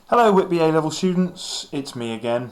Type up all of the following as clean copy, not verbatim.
Hello Whitby A-level students, it's me again,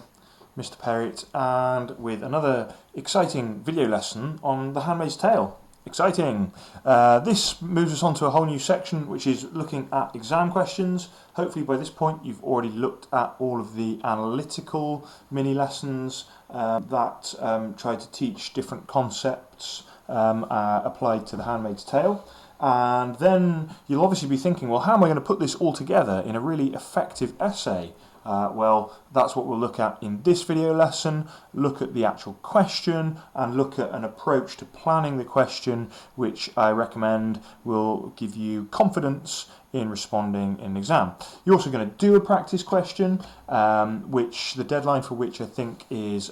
Mr. Perrett, and with another exciting video lesson on the Handmaid's Tale. Exciting! This moves us on to a whole new section which is looking at exam questions. Hopefully by this point you've already looked at all of the analytical mini lessons that try to teach different concepts applied to the Handmaid's Tale. And then you'll obviously be thinking, well, how am I going to put this all together in a really effective essay? Well, that's what we'll look at in this video lesson, look at the actual question and look at an approach to planning the question which I recommend will give you confidence in responding in an exam. You're also going to do a practice question, which the deadline for which I think is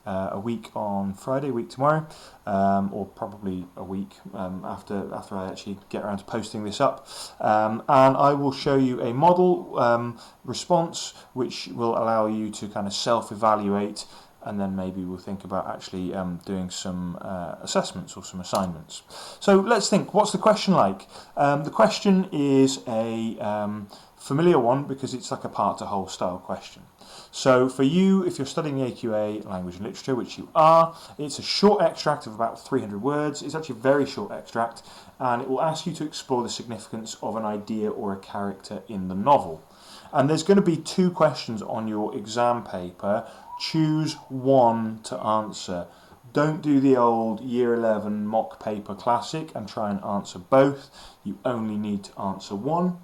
a week on Friday, a week tomorrow, or probably a week after I actually get around to posting this up. And I will show you a model response which will allow you to kind of self-evaluate, and then maybe we'll think about actually doing some assessments or some assignments. So let's think, what's the question like? The question is a familiar one because it's like a part to whole style question. So for you, if you're studying the AQA language and literature, which you are, it's a short extract of about 300 words. It's actually a very short extract, and it will ask you to explore the significance of an idea or a character in the novel. And there's going to be two questions on your exam paper. Choose one to answer. Don't do the old year 11 mock paper classic and try and answer both. You only need to answer one.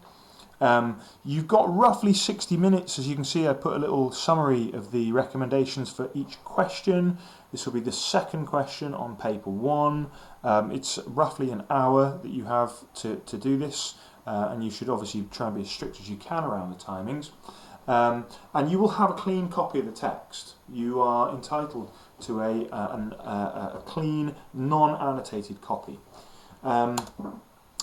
You've got roughly 60 minutes. As you can see, I put a little summary of the recommendations for each question. This will be the second question on paper 1. It's roughly an hour that you have to do this, and you should obviously try and be as strict as you can around the timings. And you will have a clean copy of the text. You are entitled to a clean, non-annotated copy.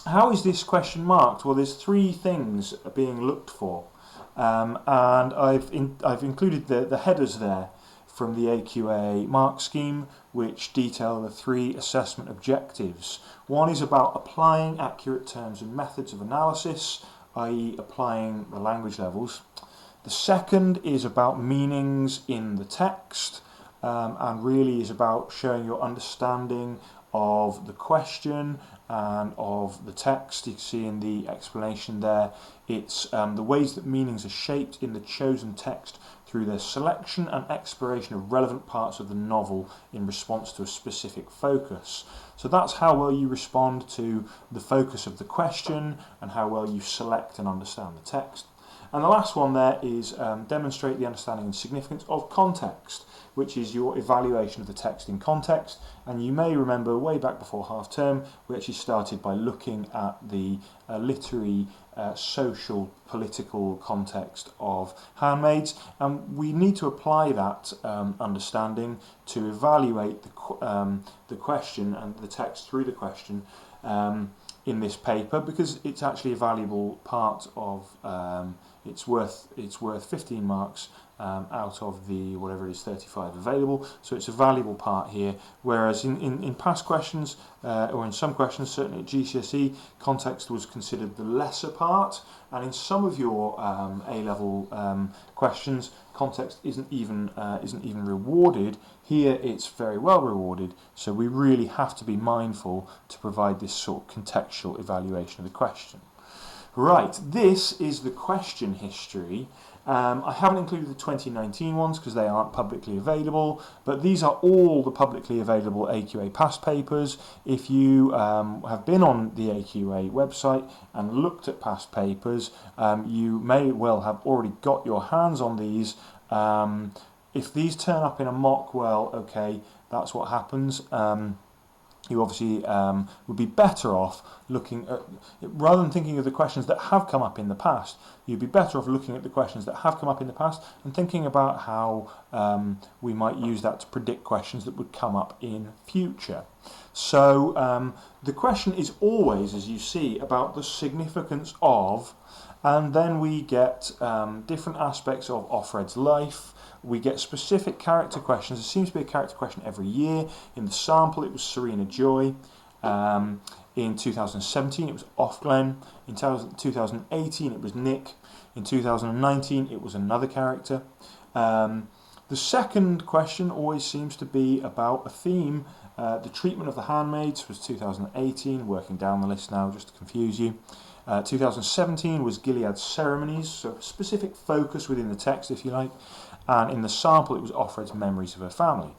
How is this question marked? Well, there's three things being looked for, and I've included the headers there from the AQA mark scheme, which detail the three assessment objectives. One is about applying accurate terms and methods of analysis, i.e. applying the language levels. The second is about meanings in the text, and really is about showing your understanding of the question and of the text. You can see in the explanation there, it's the ways that meanings are shaped in the chosen text through their selection and exploration of relevant parts of the novel in response to a specific focus. So that's how well you respond to the focus of the question and how well you select and understand the text. And the last one there is demonstrate the understanding and significance of context, which is your evaluation of the text in context. And you may remember way back before half term, we actually started by looking at the literary, social, political context of Handmaids, and we need to apply that understanding to evaluate the question and the text through the question in this paper, because it's actually a valuable part of it's worth 15 marks out of the whatever it is 35 available, so it's a valuable part here, whereas in past questions or in some questions, certainly at GCSE, context was considered the lesser part, and in some of your A-level questions context isn't even rewarded. Here it's very well rewarded, so we really have to be mindful to provide this sort of contextual evaluation of the question. Right, this is the question history. I haven't included the 2019 ones because they aren't publicly available, but these are all the publicly available AQA past papers. If you have been on the AQA website and looked at past papers, you may well have already got your hands on these. If these turn up in a mock, well, okay, that's what happens. You obviously would be better off looking at, rather than thinking of the questions that have come up in the past, you'd be better off looking at the questions that have come up in the past and thinking about how we might use that to predict questions that would come up in future. So the question is always, as you see, about the significance of, and then we get different aspects of Offred's life. We get specific character questions. There seems to be a character question every year. In the sample, it was Serena Joy. In 2017 it was Offglen. In 2018 it was Nick. In 2019 it was another character. The second question always seems to be about a theme. The treatment of the Handmaids was 2018, working down the list now just to confuse you. 2017 was Gilead's ceremonies, so a specific focus within the text, if you like. And in the sample it was Offred's memories of her family.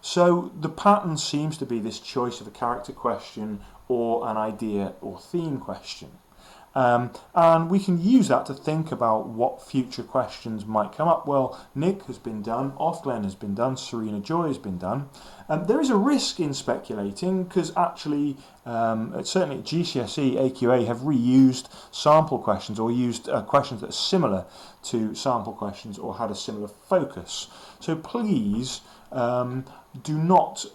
So the pattern seems to be this choice of a character question or an idea or theme question. And we can use that to think about what future questions might come up. Well, Nick has been done, Offglen has been done, Serena Joy has been done. There is a risk in speculating because actually, certainly at GCSE, AQA have reused sample questions or used questions that are similar to sample questions or had a similar focus. So please do not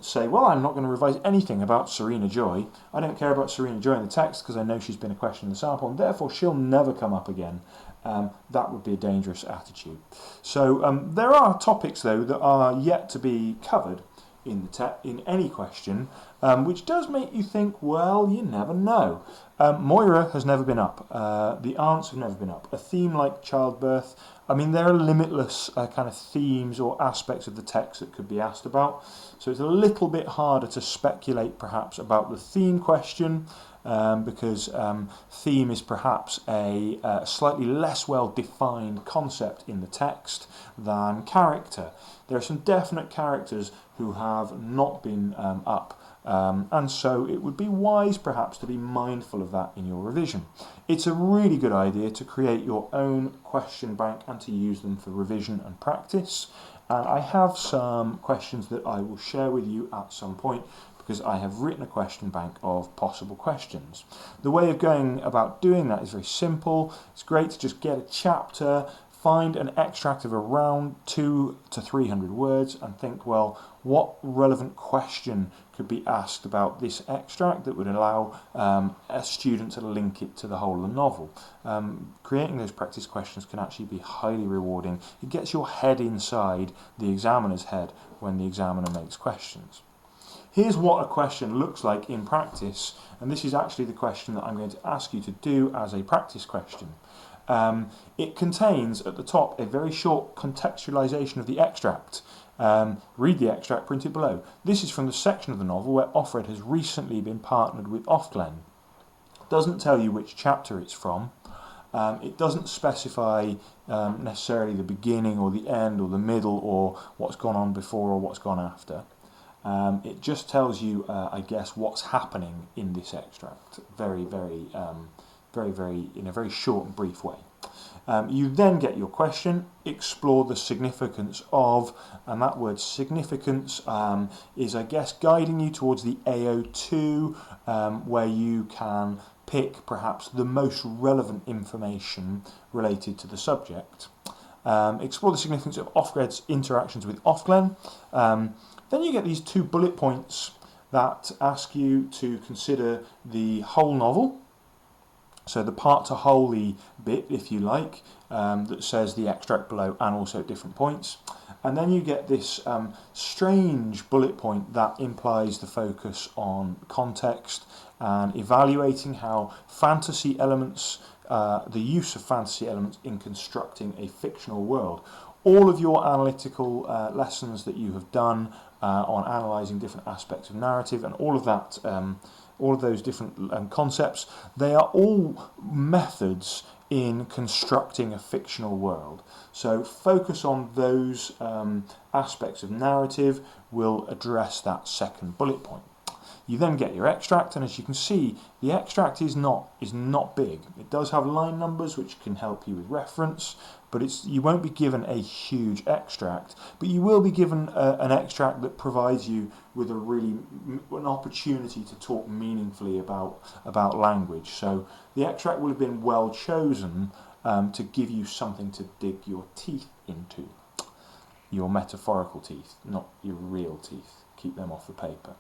say, well, I'm not going to revise anything about Serena Joy. I don't care about Serena Joy in the text because I know she's been a question in the sample and therefore she'll never come up again. That would be a dangerous attitude. So there are topics though that are yet to be covered in any question, which does make you think, well, you never know. Moira has never been up. The aunts have never been up. A theme like childbirth, I mean, there are limitless kind of themes or aspects of the text that could be asked about. So it's a little bit harder to speculate perhaps about the theme question because theme is perhaps a slightly less well-defined concept in the text than character. There are some definite characters who have not been up. And so it would be wise perhaps to be mindful of that in your revision. It's a really good idea to create your own question bank and to use them for revision and practice. And I have some questions that I will share with you at some point because I have written a question bank of possible questions. The way of going about doing that is very simple. It's great to just get a chapter, find an extract of around 200 to 300 words and think, well, what relevant question could be asked about this extract that would allow a student to link it to the whole of the novel. Creating those practice questions can actually be highly rewarding. It gets your head inside the examiner's head when the examiner makes questions. Here's what a question looks like in practice, and this is actually the question that I'm going to ask you to do as a practice question. It contains at the top a very short contextualisation of the extract. Read the extract printed below. This is from the section of the novel where Offred has recently been partnered with Offglen. It doesn't tell you which chapter it's from. It doesn't specify necessarily the beginning or the end or the middle or what's gone on before or what's gone after. It just tells you, I guess, what's happening in this extract very, in a very short and brief way. You then get your question, explore the significance of, and that word significance is, I guess, guiding you towards the AO2, where you can pick perhaps the most relevant information related to the subject. Explore the significance of Offred's interactions with Offglen. Then you get these 2 bullet points that ask you to consider the whole novel. So the part to wholly bit, if you like, that says the extract below and also at different points. And then you get this strange bullet point that implies the focus on context and evaluating how fantasy elements, the use of fantasy elements in constructing a fictional world. All of your analytical lessons that you have done on analysing different aspects of narrative and all of that, all of those different concepts, they are all methods in constructing a fictional world. So focus on those aspects of narrative will address that second bullet point. You then get your extract, and as you can see, the extract is not big. It does have line numbers which can help you with reference, but you won't be given a huge extract, but you will be given an extract that provides you with an opportunity to talk meaningfully about language. So the extract will have been well chosen to give you something to dig your teeth into. Your metaphorical teeth, not your real teeth. Keep them off the paper.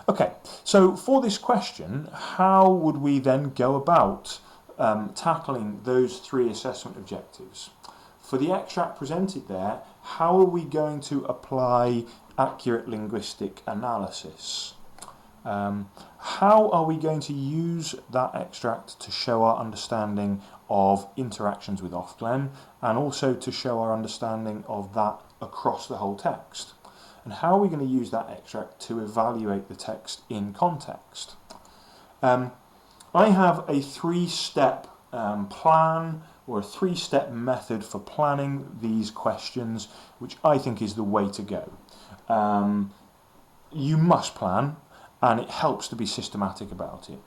Okay, so for this question, how would we then go about tackling those 3 assessment objectives? For the extract presented there, how are we going to apply accurate linguistic analysis? How are we going to use that extract to show our understanding of interactions with Ofglen, and also to show our understanding of that across the whole text? And how are we going to use that extract to evaluate the text in context? I have a three-step plan, or a three-step method for planning these questions, which I think is the way to go. You must plan, and it helps to be systematic about it.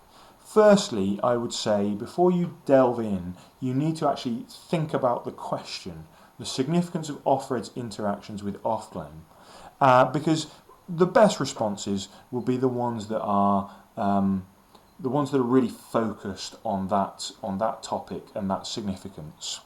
Firstly, I would say, before you delve in, you need to actually think about the question, the significance of Offred's interactions with Ofglen, because the best responses will be the ones that are really focused on that topic and that significance.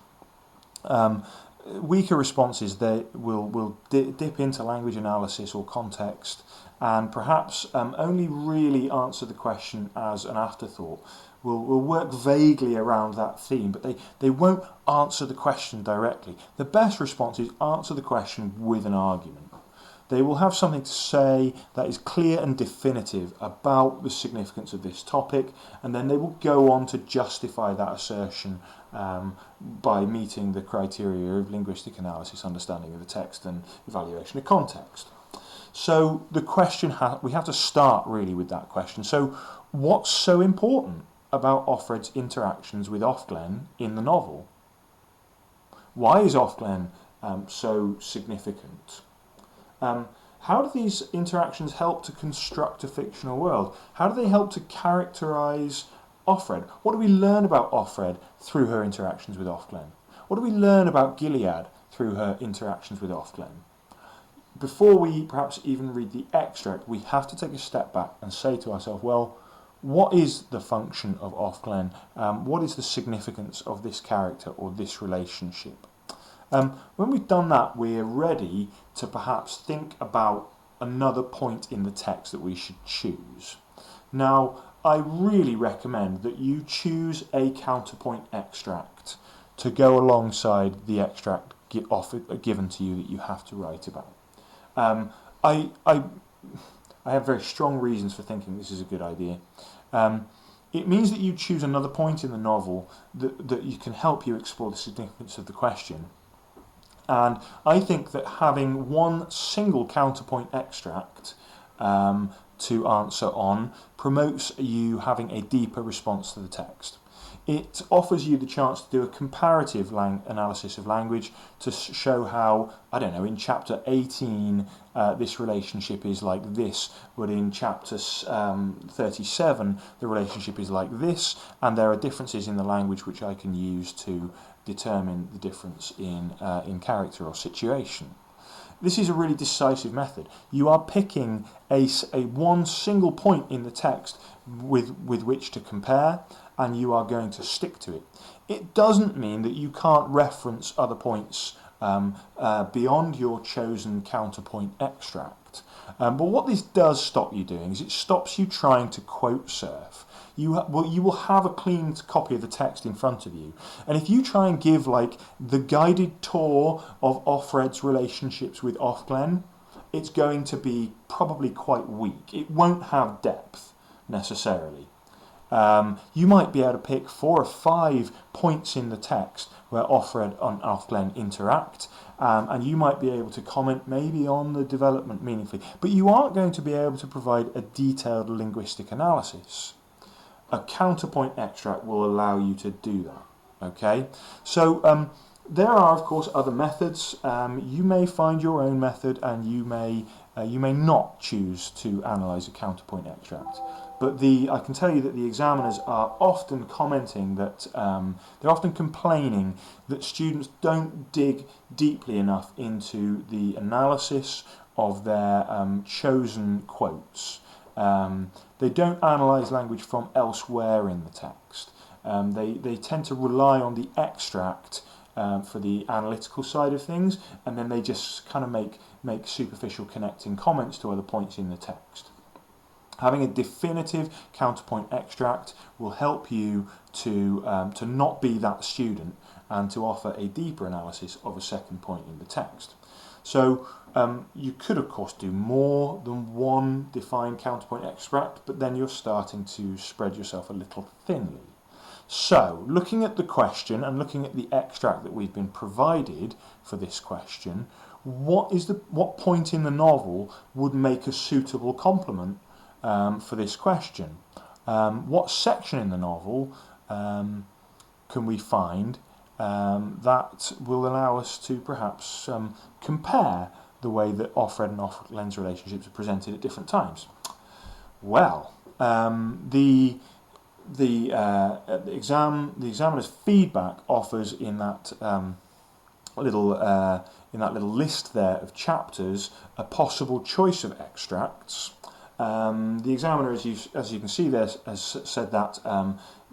Weaker responses, they will dip into language analysis or context, and perhaps only really answer the question as an afterthought. Will work vaguely around that theme, but they won't answer the question directly. The best responses answer the question with an argument. They will have something to say that is clear and definitive about the significance of this topic, and then they will go on to justify that assertion by meeting the criteria of linguistic analysis, understanding of the text, and evaluation of context. So the question, we have to start really with that question. So what's so important about Offred's interactions with Ofglen in the novel? Why is Ofglen so significant? How do these interactions help to construct a fictional world? How do they help to characterise Offred? What do we learn about Offred through her interactions with Ofglen? What do we learn about Gilead through her interactions with Ofglen? Before we perhaps even read the extract, we have to take a step back and say to ourselves, well, what is the function of Ofglen? What is the significance of this character or this relationship? When we've done that, we're ready to perhaps think about another point in the text that we should choose. Now, I really recommend that you choose a counterpoint extract to go alongside the extract given to you that you have to write about. I have very strong reasons for thinking this is a good idea. It means that you choose another point in the novel that you can help you explore the significance of the question. And I think that having one single counterpoint extract to answer on promotes you having a deeper response to the text. It offers you the chance to do a comparative analysis of language to show how, I don't know, in chapter 18 this relationship is like this, but in chapter 37 the relationship is like this, and there are differences in the language which I can use to determine the difference in character or situation. This is a really decisive method. You are picking a one single point in the text with which to compare, and you are going to stick to it. It doesn't mean that you can't reference other points beyond your chosen counterpoint extract. But what this does stop you doing is it stops you trying to quote surf. You will have a clean copy of the text in front of you, and if you try and give like the guided tour of Offred's relationships with Ofglen, it's going to be probably quite weak. It won't have depth necessarily. You might be able to pick 4 or 5 points in the text where Offred and Ofglen interact, and you might be able to comment maybe on the development meaningfully, but you aren't going to be able to provide a detailed linguistic analysis. A counterpoint extract will allow you to do that. Okay, so there are of course other methods. You may find your own method, and you may not choose to analyse a counterpoint extract. But I can tell you that the examiners are often commenting that they're often complaining that students don't dig deeply enough into the analysis of their chosen quotes. They don't analyse language from elsewhere in the text. They tend to rely on the extract for the analytical side of things, and then they just kind of make superficial connecting comments to other points in the text. Having a definitive counterpoint extract will help you to not be that student and to offer a deeper analysis of a second point in the text. So you could, of course, do more than one defined counterpoint extract, but then you're starting to spread yourself a little thinly. So, looking at the question and looking at the extract that we've been provided for this question, what point in the novel would make a suitable complement for this question? What section in the novel can we find that will allow us to perhaps compare the way that off-red and off-lens relationships are presented at different times? Well, the examiner's feedback offers in that little list there of chapters a possible choice of extracts. The examiner, as you can see there, has said that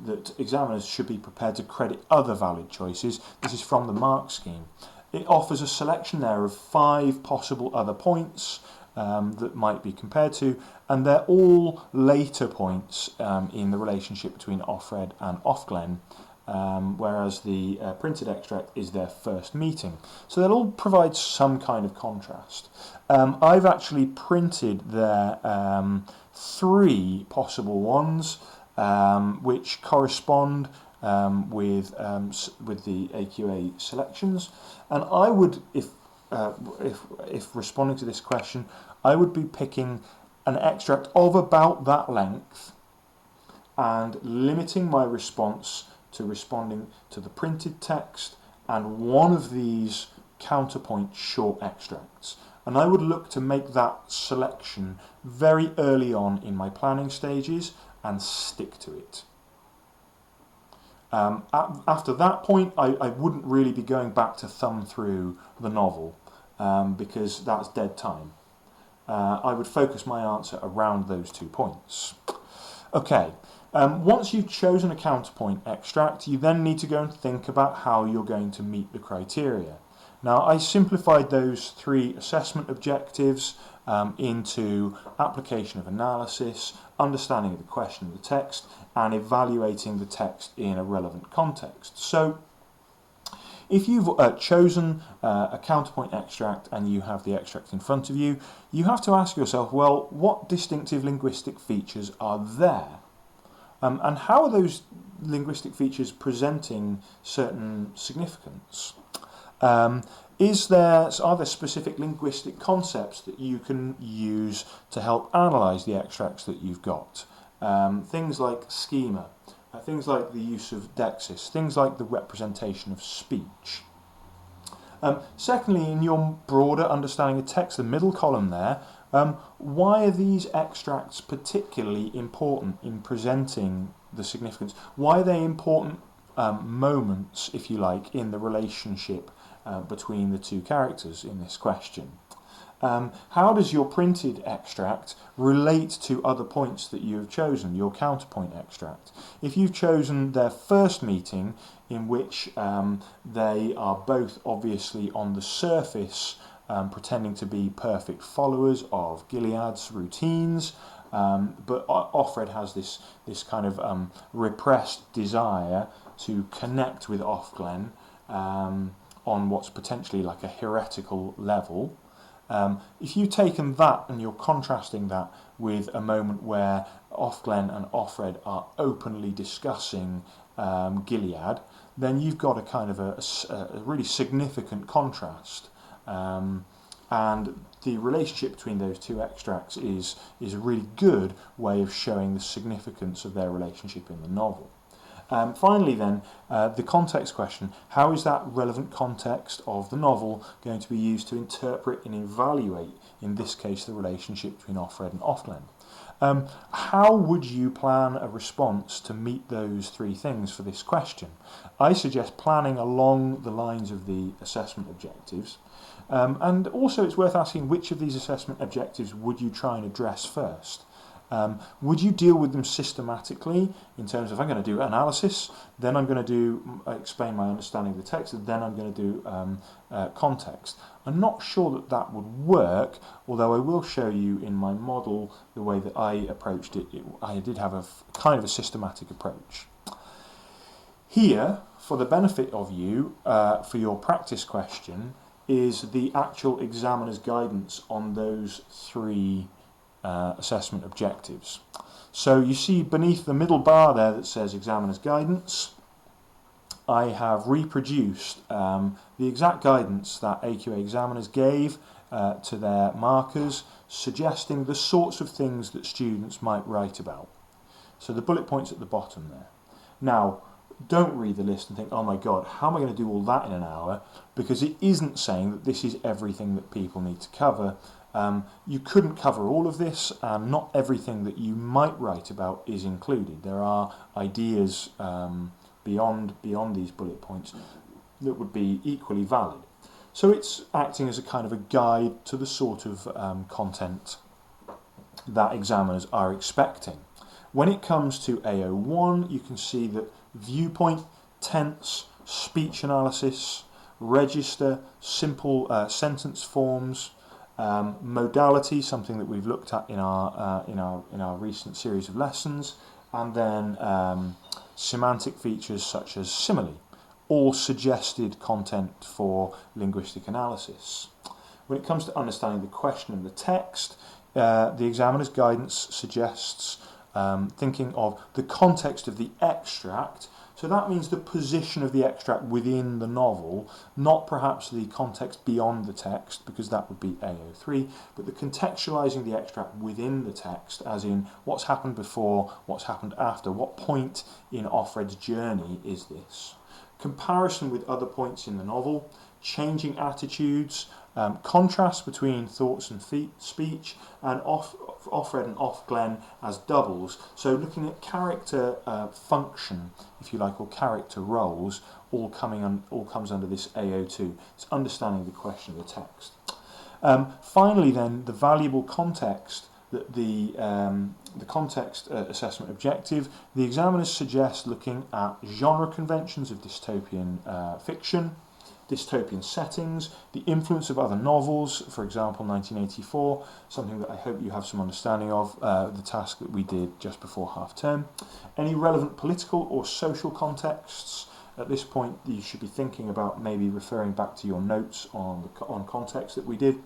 that examiners should be prepared to credit other valid choices. This is from the mark scheme. It offers a selection there of 5 possible other points that might be compared to, and they're all later points in the relationship between off-red and off-glen, whereas the printed extract is their first meeting. So they'll all provide some kind of contrast. I've actually printed their 3 possible ones, which correspond with the AQA selections, and I would, if responding to this question, I would be picking an extract of about that length and limiting my response to responding to the printed text and one of these counterpoint short extracts. And I would look to make that selection very early on in my planning stages and stick to it. After that point, I wouldn't really be going back to thumb through the novel because that's dead time. I would focus my answer around those 2 points. Okay, once you've chosen a counterpoint extract, you then need to go and think about how you're going to meet the criteria. Now, I simplified those 3 assessment objectives into application of analysis, understanding of the question of the text, and evaluating the text in a relevant context. So, if you've chosen a counterpoint extract and you have the extract in front of you, you have to ask yourself, well, what distinctive linguistic features are there? And how are those linguistic features presenting certain significance? Are there specific linguistic concepts that you can use to help analyse the extracts that you've got? Things like schema, things like the use of dexis, things like the representation of speech. Secondly, in your broader understanding of text, the middle column there, why are these extracts particularly important in presenting the significance? Why are they important moments, if you like, in the relationship between the 2 characters in this question? How does your printed extract relate to other points that you have chosen, your counterpoint extract? If you've chosen their first meeting, in which they are both obviously on the surface pretending to be perfect followers of Gilead's routines, but Offred has this kind of repressed desire to connect with Offglen on what's potentially like a heretical level. If you've taken that and you're contrasting that with a moment where Offglen and Offred are openly discussing Gilead, then you've got a kind of a really significant contrast. And the relationship between those 2 extracts is a really good way of showing the significance of their relationship in the novel. Finally then, the context question. How is that relevant context of the novel going to be used to interpret and evaluate, in this case, the relationship between Offred and Offglen? How would you plan a response to meet those 3 things for this question? I suggest planning along the lines of the assessment objectives. And also it's worth asking, which of these assessment objectives would you try and address first? Would you deal with them systematically in terms of, I'm going to do analysis, then I'm going to explain my understanding of the text, and then I'm going to do context? I'm not sure that that would work, although I will show you in my model the way that I approached it. I did have a kind of a systematic approach. Here, for the benefit of you, for your practice question, is the actual examiner's guidance on those three assessment objectives. So you see beneath the middle bar there that says examiner's guidance, I have reproduced the exact guidance that AQA examiners gave to their markers, suggesting the sorts of things that students might write about. So the bullet points at the bottom there. Now, don't read the list and think, oh my god, how am I going to do all that in an hour? Because it isn't saying that this is everything that people need to cover. You couldn't cover all of this, and not everything that you might write about is included. There are ideas beyond these bullet points that would be equally valid. So it's acting as a kind of a guide to the sort of content that examiners are expecting. When it comes to AO1, you can see that viewpoint, tense, speech analysis, register, simple sentence forms, modality, something that we've looked at in our recent series of lessons, and then semantic features such as simile, all suggested content for linguistic analysis. When it comes to understanding the question and the text, the examiner's guidance suggests thinking of the context of the extract. So that means the position of the extract within the novel, not perhaps the context beyond the text, because that would be AO3, but the contextualising the extract within the text, as in what's happened before, what's happened after, what point in Offred's journey is this? Comparison with other points in the novel, changing attitudes, contrast between thoughts and speech, and Offred and Offglen as doubles. So looking at character function, if you like, or character roles, all comes under this AO2. It's understanding the question of the text. Finally, then, the valuable context that the context assessment objective. The examiners suggest looking at genre conventions of dystopian fiction, dystopian settings, the influence of other novels, for example 1984, something that I hope you have some understanding of, the task that we did just before half term. Any relevant political or social contexts. At this point you should be thinking about maybe referring back to your notes on context that we did.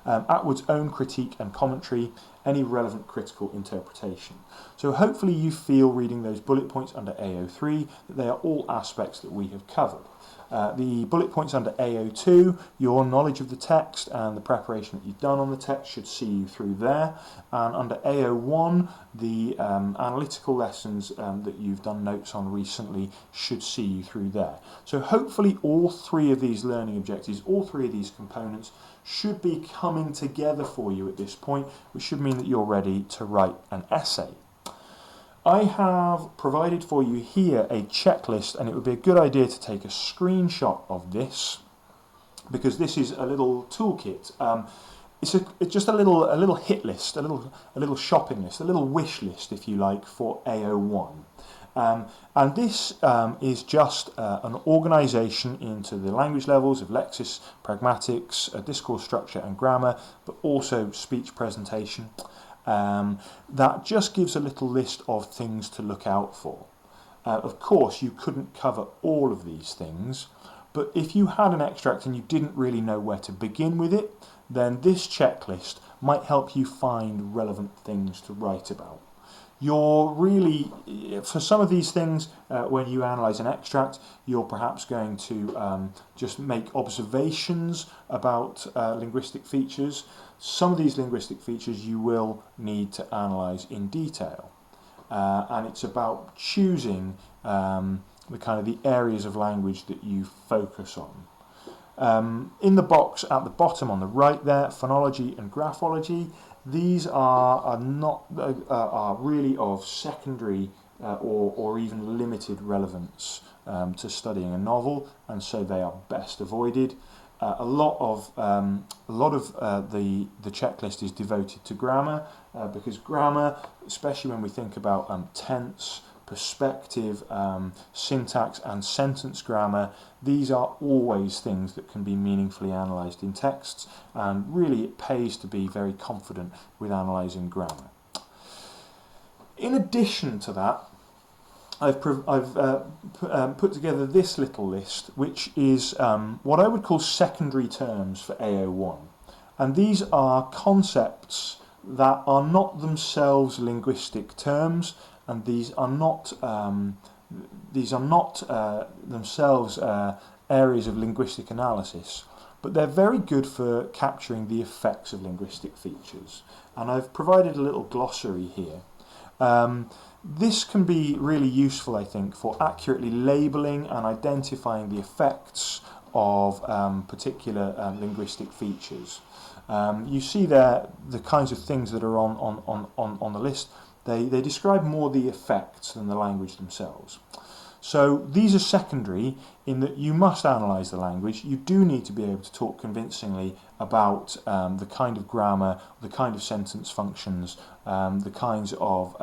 Atwood's own critique and commentary, any relevant critical interpretation. So hopefully you feel reading those bullet points under AO3 that they are all aspects that we have covered. The bullet points under AO2, your knowledge of the text and the preparation that you've done on the text should see you through there. And under AO1, the analytical lessons that you've done notes on recently should see you through there. So hopefully all three of these learning objectives, all three of these components should be coming together for you at this point, which should mean that you're ready to write an essay. I have provided for you here a checklist, and it would be a good idea to take a screenshot of this, because this is a little toolkit. It's just a little hit list, a little shopping list, a little wish list, if you like, for AO1. And this is just an organisation into the language levels of lexis, pragmatics, discourse structure and grammar, but also speech presentation. That just gives a little list of things to look out for. Of course, you couldn't cover all of these things, but if you had an extract and you didn't really know where to begin with it, then this checklist might help you find relevant things to write about. You're really, for some of these things, when you analyse an extract, you're perhaps going to just make observations about linguistic features. Some of these linguistic features you will need to analyse in detail. And it's about choosing the kind of the areas of language that you focus on. In the box at the bottom on the right there, phonology and graphology, these are really of secondary or even limited relevance to studying a novel, and so they are best avoided. A lot of the checklist is devoted to grammar, because grammar, especially when we think about tense, perspective, syntax and sentence grammar, these are always things that can be meaningfully analysed in texts, and really it pays to be very confident with analysing grammar. In addition to that, I've put together this little list, which is what I would call secondary terms for AO1. And these are concepts that are not themselves linguistic terms, and these are not themselves areas of linguistic analysis, but they're very good for capturing the effects of linguistic features. And I've provided a little glossary here. This can be really useful, I think, for accurately labelling and identifying the effects of particular linguistic features. You see there the kinds of things that are on the list. They describe more the effects than the language themselves. So these are secondary in that you must analyse the language. You do need to be able to talk convincingly about the kind of grammar, the kind of sentence functions, the kinds of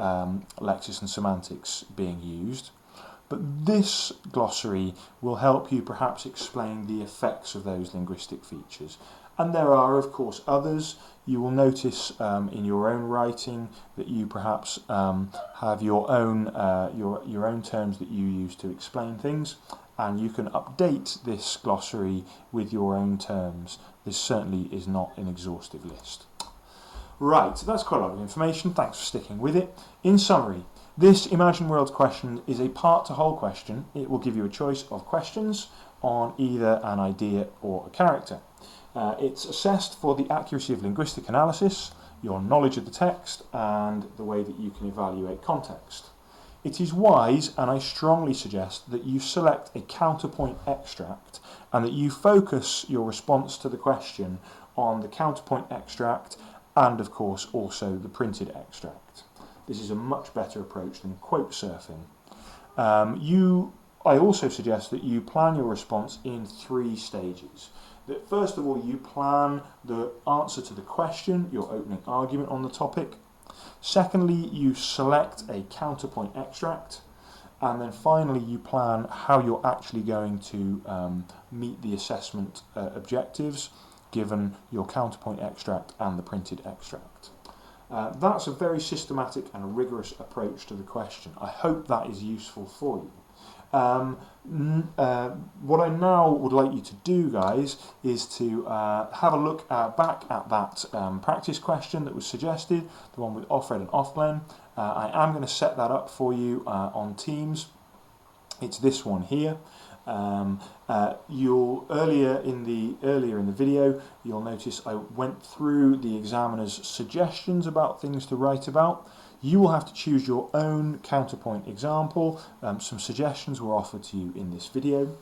lexis and semantics being used. But this glossary will help you perhaps explain the effects of those linguistic features. And there are, of course, others. You will notice in your own writing that you perhaps have your own terms that you use to explain things, and you can update this glossary with your own terms. This certainly is not an exhaustive list. Right, so that's quite a lot of information. Thanks for sticking with it. In summary, this Imagine Worlds question is a part-to-whole question. It will give you a choice of questions on either an idea or a character. It's assessed for the accuracy of linguistic analysis, your knowledge of the text, and the way that you can evaluate context. It is wise, and I strongly suggest, that you select a counterpoint extract and that you focus your response to the question on the counterpoint extract and, of course, also the printed extract. This is a much better approach than quote surfing. I also suggest that you plan your response in 3 stages. That first of all, you plan the answer to the question, your opening argument on the topic. Secondly, you select a counterpoint extract. And then finally, you plan how you're actually going to meet the assessment objectives, given your counterpoint extract and the printed extract. That's a very systematic and a rigorous approach to the question. I hope that is useful for you. What I now would like you to do, guys, is to have a look back at that practice question that was suggested, the one with Offred and Offglen. I am going to set that up for you on Teams. It's this one here. Earlier in the video, you'll notice I went through the examiner's suggestions about things to write about. You will have to choose your own counterpoint example. Some suggestions were offered to you in this video.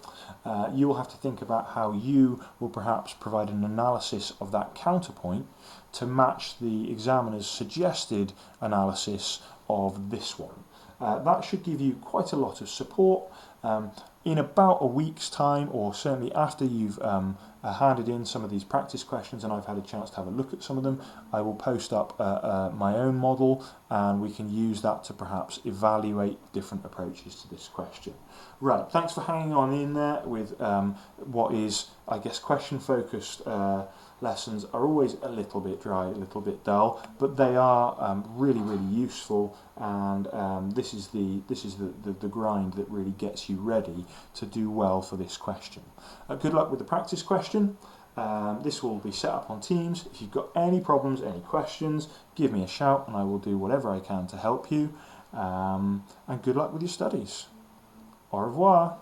You will have to think about how you will perhaps provide an analysis of that counterpoint to match the examiner's suggested analysis of this one. That should give you quite a lot of support. In about a week's time, or certainly after you've handed in some of these practice questions and I've had a chance to have a look at some of them, I will post up my own model, and we can use that to perhaps evaluate different approaches to this question. Right, thanks for hanging on in there with what is, I guess, question-focused lessons are always a little bit dry, a little bit dull, but they are really, really useful, and this is the grind that really gets you ready to do well for this question. Good luck with the practice question. This will be set up on Teams. If you've got any problems, any questions, give me a shout and I will do whatever I can to help you. And good luck with your studies. Au revoir.